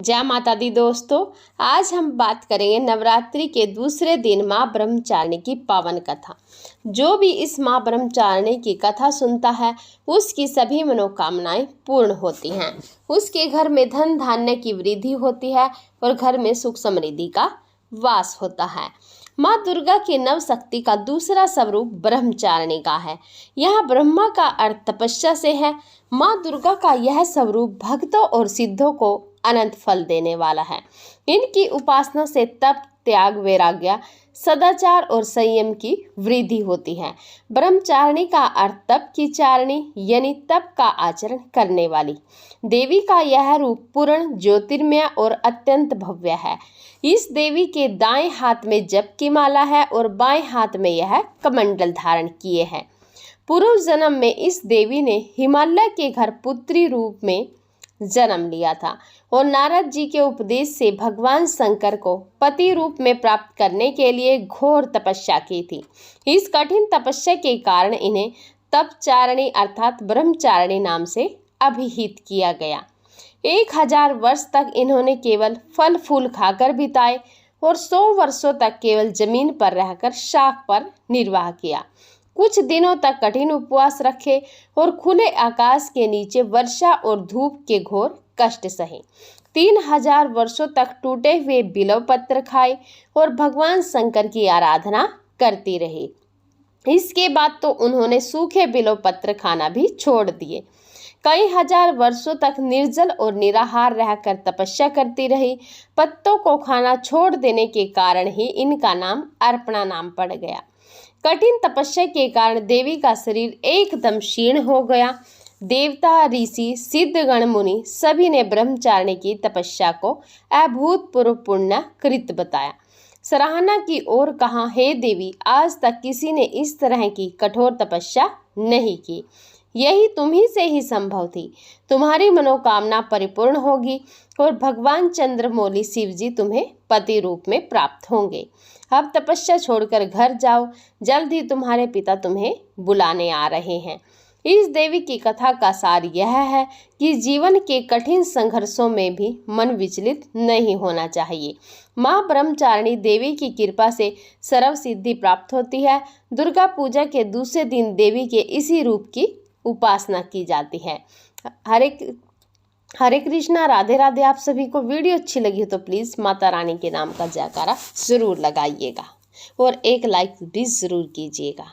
जय माता दी दोस्तों, आज हम बात करेंगे नवरात्रि के दूसरे दिन माँ ब्रह्मचारिणी की पावन कथा। जो भी इस माँ ब्रह्मचारिणी की कथा सुनता है उसकी सभी मनोकामनाएं पूर्ण होती हैं। उसके घर में धन धान्य की वृद्धि होती है और घर में सुख समृद्धि का वास होता है। माँ दुर्गा की नव शक्ति का दूसरा स्वरूप ब्रह्मचारिणी का है। यह ब्रह्मा का अर्थ तपस्या से है। माँ दुर्गा का यह स्वरूप भक्तों और सिद्धों को अनंत फल देने वाला है। इनकी उपासना से तप, त्याग, वैराग्य, सदाचार और संयम की वृद्धि होती है। ब्रह्मचारिणी का अर्थ तप की चारिणी यानी तप का आचरण करने वाली। देवी का यह रूप पूर्ण, ज्योतिर्मय और अत्यंत भव्य है। इस देवी के दाएं हाथ में जप की माला है और बाएं हाथ में यह कमंडल धारण किए है। पूर्व जन्म में इस देवी ने हिमालय के घर पुत्री रूप में जन्म लिया था और नारद जी के उपदेश से भगवान शंकर को पति रूप में प्राप्त करने के लिए घोर तपस्या की थी। इस कठिन तपस्या के कारण इन्हें तपचारिणी अर्थात ब्रह्मचारिणी नाम से अभिहित किया गया। 1000 वर्ष तक इन्होंने केवल फल फूल खाकर बिताए और 100 वर्षों तक केवल जमीन पर रहकर शाख पर निर्वाह किया। कुछ दिनों तक कठिन उपवास रखे और खुले आकाश के नीचे वर्षा और धूप के घोर कष्ट सहे। 3000 वर्षों तक टूटे हुए बिल्व पत्र खाए और भगवान शंकर की आराधना करती रही। इसके बाद तो उन्होंने सूखे बिल्व पत्र खाना भी छोड़ दिए। कई हजार वर्षों तक निर्जल और निराहार रहकर तपस्या करती रही। पत्तों को खाना छोड़ देने के कारण ही इनका नाम अर्पणा नाम पड़ गया। कठिन तपस्या के कारण देवी का शरीर एकदम क्षीण हो गया। देवता, ऋषि, सिद्धगण, मुनि सभी ने ब्रह्मचारिणी की तपस्या को अभूतपूर्व पुण्य कृत बताया। सराहना की ओर कहा, हे देवी, आज तक किसी ने इस तरह की कठोर तपस्या नहीं की। यही तुम्ही से ही संभव थी। तुम्हारी मनोकामना परिपूर्ण होगी और भगवान चंद्रमौली शिव जी तुम्हें पति रूप में प्राप्त होंगे। अब तपस्या छोड़कर घर जाओ, जल्द ही तुम्हारे पिता तुम्हें बुलाने आ रहे हैं। इस देवी की कथा का सार यह है कि जीवन के कठिन संघर्षों में भी मन विचलित नहीं होना चाहिए। माँ ब्रह्मचारिणी देवी की कृपा से सर्व सिद्धि प्राप्त होती है। दुर्गा पूजा के दूसरे दिन देवी के इसी रूप की उपासना की जाती है। हरे कृष्णा, राधे राधे। आप सभी को वीडियो अच्छी लगी हो तो प्लीज़ माता रानी के नाम का जयकारा ज़रूर लगाइएगा और एक लाइक भी ज़रूर कीजिएगा।